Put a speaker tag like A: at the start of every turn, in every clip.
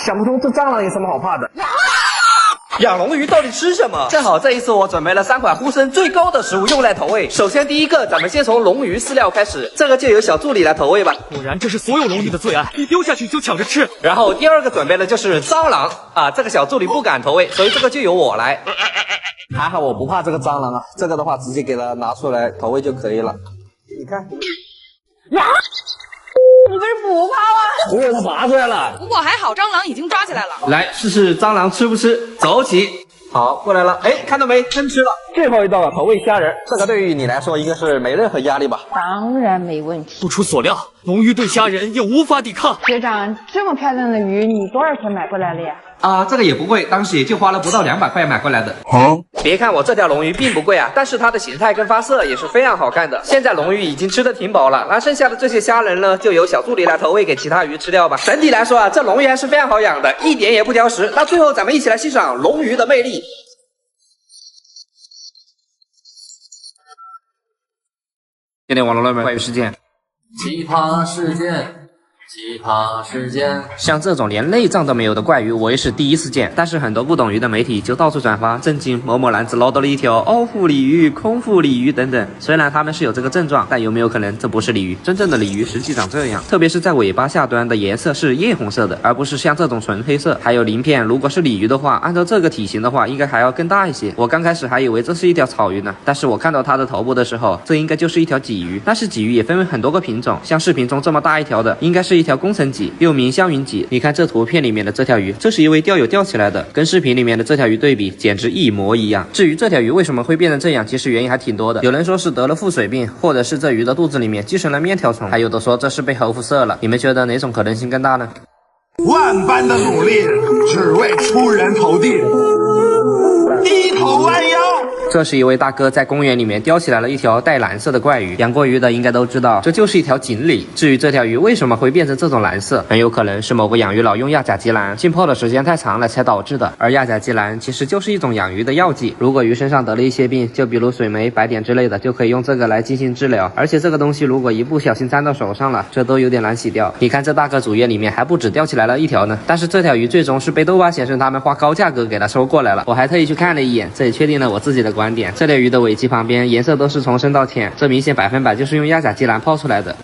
A: 想不通这蟑螂有什么好怕的。
B: 养龙鱼到底吃什么？正好这一次我准备了3款呼声最高的食物用来投喂。首先第一个，咱们先从龙鱼饲料开始，这个就由小助理来投喂吧。
C: 果然这是所有龙鱼的最爱，一丢下去就抢着吃。
B: 然后第二个准备的就是蟑螂啊，这个小助理不敢投喂，所以这个就由我来。
A: 还好我不怕这个蟑螂啊，这个的话直接给它拿出来投喂就可以了。你看，
D: 呀，你不是不怕吗？
A: 我给它拔出来了。
D: 不过还好，蟑螂已经抓起来了。
B: 来试试蟑螂吃不吃，走起。好，过来了，哎，看到没？真吃了。
A: 最后一道了，投喂虾仁，这个对于你来说应该是没任何压力吧？
E: 当然没问题。
C: 不出所料，龙鱼对虾仁也无法抵抗。
E: 学长，这么漂亮的鱼，你多少钱买过来了呀？
B: 啊，这个也不贵，当时也就花了不到200块买过来的。别看我这条龙鱼并不贵啊，但是它的形态跟发色也是非常好看的。现在龙鱼已经吃得挺饱了，那剩下的这些虾仁呢，就由小助理来投喂给其他鱼吃掉吧。整体来说啊，这龙鱼还是非常好养的，一点也不挑食。那最后咱们一起来欣赏龙鱼的魅力。今天网络热门怪鱼事件，
F: 奇葩事件。奇葩事件，
B: 像这种连内脏都没有的怪鱼，我也是第一次见。但是很多不懂鱼的媒体就到处转发，震惊某某男子捞到了一条凹腹鲤鱼、空腹鲤鱼等等。虽然他们是有这个症状，但有没有可能这不是鲤鱼？真正的鲤鱼实际长这样，特别是在尾巴下端的颜色是艳红色的，而不是像这种纯黑色。还有鳞片，如果是鲤鱼的话，按照这个体型的话，应该还要更大一些。我刚开始还以为这是一条草鱼呢，但是我看到它的头部的时候，这应该就是一条鲫鱼。但是鲫鱼也分为很多个品种，像视频中这么大一条的，应该是一条工程鲫，又名香云鲫。你看这图片里面的这条鱼，这是一位钓友钓起来的，跟视频里面的这条鱼对比，简直一模一样。至于这条鱼为什么会变成这样，其实原因还挺多的。有人说是得了腹水病，或者是这鱼的肚子里面寄生了面条虫，还有的说这是被猴辐射了。你们觉得哪种可能性更大呢？
G: 万般的努力，只为出人头地，低头弯腰。
B: 这是一位大哥在公园里面叼起来了一条带蓝色的怪鱼，养过鱼的应该都知道，这就是一条锦鲤。至于这条鱼为什么会变成这种蓝色，很有可能是某个养鱼佬用亚甲基蓝浸泡的时间太长了才导致的。而亚甲基蓝其实就是一种养鱼的药剂，如果鱼身上得了一些病，就比如水霉、白点之类的，就可以用这个来进行治疗。而且这个东西如果一不小心沾到手上了，这都有点难洗掉。你看这大哥主页里面还不止钓起来了一条呢，但是这条鱼最终是被豆瓣先生他们花高价格给他收过来了。我还特意去看了一眼，这也确定了我自己的观点。这条鱼的尾鳍旁边颜色都是从深到浅，这明显100%就是用亚甲基蓝泡出来的。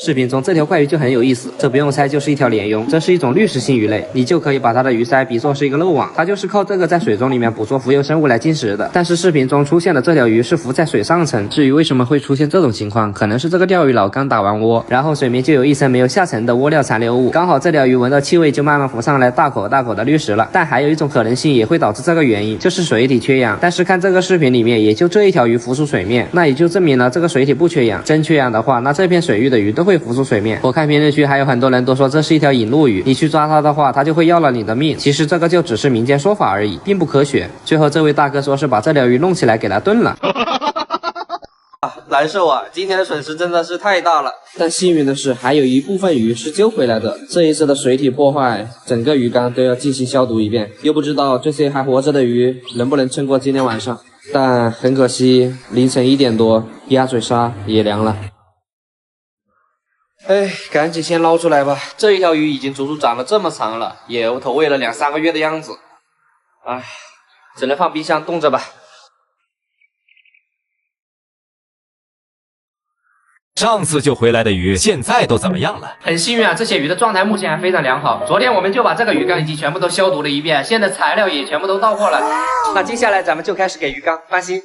B: 视频中这条怪鱼就很有意思，这不用猜就是一条鲢鳙，这是一种滤食性鱼类，你就可以把它的鱼鳃比作是一个漏网，它就是靠这个在水中里面捕捉浮游生物来进食的。但是视频中出现的这条鱼是浮在水上层，至于为什么会出现这种情况，可能是这个钓鱼佬刚打完窝，然后水面就有一层没有下沉的窝料残留物，刚好这条鱼闻到气味就慢慢浮上来，大口大口的滤食了。但还有一种可能性也会导致这个原因，就是水体缺氧。但是看这个视频里面也就这一条鱼浮出水面，那也就证明了这个水体不缺氧。真缺氧的话，那这片水域的鱼都会浮出水面。我看评论区还有很多人都说这是一条引路鱼，你去抓它的话，它就会要了你的命。其实这个就只是民间说法而已，并不科学。最后这位大哥说是把这条鱼弄起来给它炖了。难受啊，今天的损失真的是太大了。但幸运的是，还有一部分鱼是救回来的。这一次的水体破坏，整个鱼缸都要进行消毒一遍，又不知道这些还活着的鱼能不能撑过今天晚上。但很可惜，凌晨1点多，鸭嘴鲨也凉了。哎，赶紧先捞出来吧！这一条鱼已经足足长了这么长了，也有投喂了2-3个月的样子。哎，只能放冰箱冻着吧。
C: 上次救回来的鱼，现在都怎么样了？
B: 很幸运啊，这些鱼的状态目前还非常良好。昨天我们就把这个鱼缸已经全部都消毒了一遍，现在材料也全部都到货了。那接下来咱们就开始给鱼缸翻新。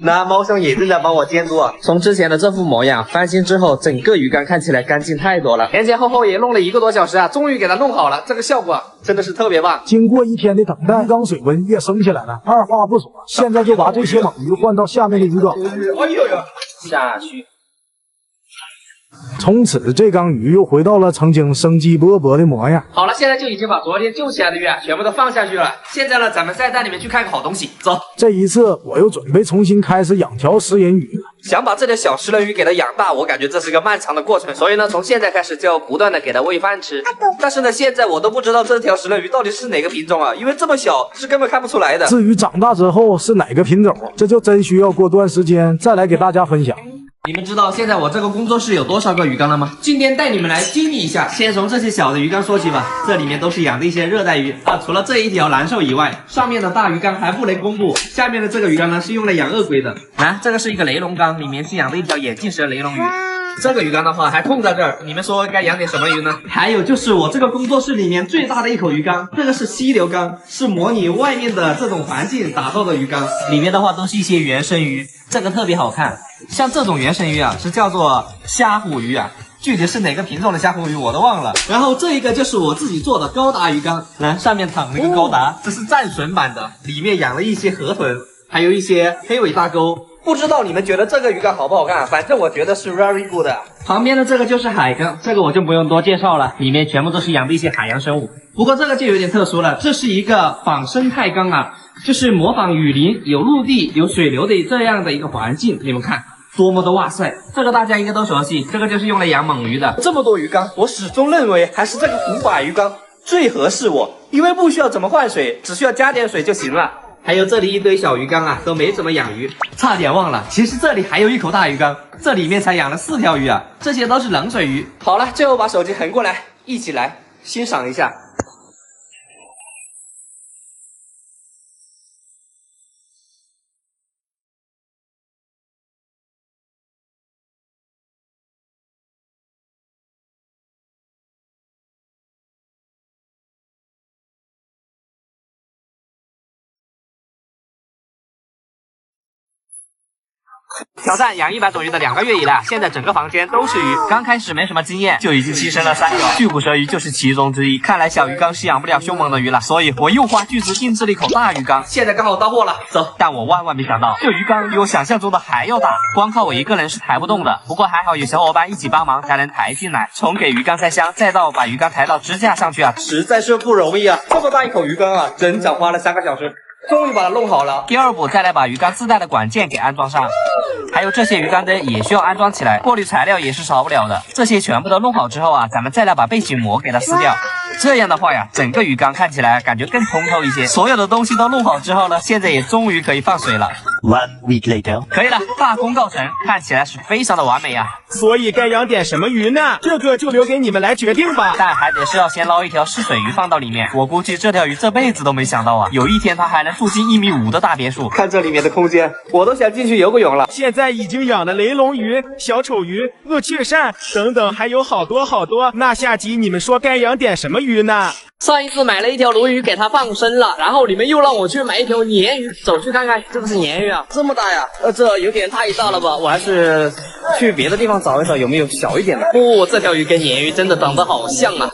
B: 那猫兄也正在帮我监督啊。从之前的这副模样翻新之后，整个鱼缸看起来干净太多了。前后也弄了1个多小时啊，终于给它弄好了。这个效果真的是特别棒。
H: 经过1天的等待，鱼缸水温也升起来了。二话不说，现在就把这些猛鱼换到下面的鱼缸。
B: 哎呦呦，下去。
H: 从此这缸鱼又回到了曾经生机勃勃的模样。
B: 好了，现在就已经把昨天救起来的鱼全部都放下去了。现在呢，咱们再带你们去看个好东西，走。
H: 这一次我又准备重新开始养条食人鱼了。
B: 想把这条小食人鱼给它养大，我感觉这是个漫长的过程，所以呢，从现在开始就要不断的给它喂饭吃。但是呢，现在我都不知道这条食人鱼到底是哪个品种啊，因为这么小是根本看不出来的。
H: 至于长大之后是哪个品种，这就真需要过段时间再来给大家分享。
B: 你们知道现在我这个工作室有多少个鱼缸了吗？今天带你们来经历一下，先从这些小的鱼缸说起吧。这里面都是养的一些热带鱼啊，除了这一条蓝兽以外，上面的大鱼缸还不能公布。下面的这个鱼缸呢是用来养鳄龟的。这个是一个雷龙缸，里面是养的一条眼镜蛇雷龙鱼。这个鱼缸的话还空在这儿，你们说该养点什么鱼呢？还有就是我这个工作室里面最大的一口鱼缸，这个是溪流缸，是模拟外面的这种环境打造的鱼缸，里面的话都是一些原生鱼，这个特别好看。像这种原生鱼啊，是叫做虾虎鱼啊，具体是哪个品种的虾虎鱼我都忘了。然后这一个就是我自己做的高达鱼缸，上面躺了一个高达，这是战损版的，里面养了一些河豚，还有一些黑尾大钩。不知道你们觉得这个鱼缸好不好看？反正我觉得是 very good 的。旁边的这个就是海缸，这个我就不用多介绍了，里面全部都是养的一些海洋生物。不过这个就有点特殊了，这是一个仿生态缸啊，就是模仿雨林，有陆地有水流的这样的一个环境。你们看多么的哇塞，这个大家应该都熟悉，这个就是用来养猛鱼的。这么多鱼缸，我始终认为还是这个古法鱼缸最合适我，因为不需要怎么换水，只需要加点水就行了。还有这里一堆小鱼缸啊，都没怎么养鱼，差点忘了，其实这里还有一口大鱼缸，这里面才养了4条鱼啊，这些都是冷水鱼。好了，最后把手机横过来，一起来欣赏一下。挑战养100种鱼的2个月以来，现在整个房间都是鱼。刚开始没什么经验，就已经牺牲了3个，巨骨舌鱼就是其中之一。看来小鱼缸是养不了凶猛的鱼了，所以我又花巨资定制了一口大鱼缸。现在刚好到货了，走。但我万万没想到，这鱼缸比我想象中的还要大，光靠我一个人是抬不动的。不过还好有小伙伴一起帮忙才能抬进来。从给鱼缸塞箱，再到把鱼缸抬到支架上去啊，实在是不容易啊！这么大一口鱼缸啊，整整花了3个小时。终于把它弄好了。第二步，再来把鱼缸自带的管件给安装上，还有这些鱼缸灯也需要安装起来，过滤材料也是少不了的。这些全部都弄好之后啊，咱们再来把背景膜给它撕掉。这样的话呀，整个鱼缸看起来感觉更通透一些。所有的东西都弄好之后呢，现在也终于可以放水了。
I: 1 week later，
B: 可以了，大功告成，看起来是非常的完美啊。
J: 所以该养点什么鱼呢？这个就留给你们来决定吧。
B: 但还得是要先捞一条试水鱼放到里面。我估计这条鱼这辈子都没想到啊，有一天它还能住进1.5米的大别墅。看这里面的空间，我都想进去游个泳了。
J: 现在已经养了雷龙鱼、小丑鱼、恶雀鳝等等，还有好多好多。那下集你们说该养点什么鱼呢？
D: 上一次买了一条鲈鱼给它放生了，然后你们又让我去买一条鲶鱼，走去看看，这个是鲶鱼啊，这么大呀，这有点太大了吧，我还是去别的地方找一找有没有小一点的。这条鱼跟鲶鱼真的长得好像啊。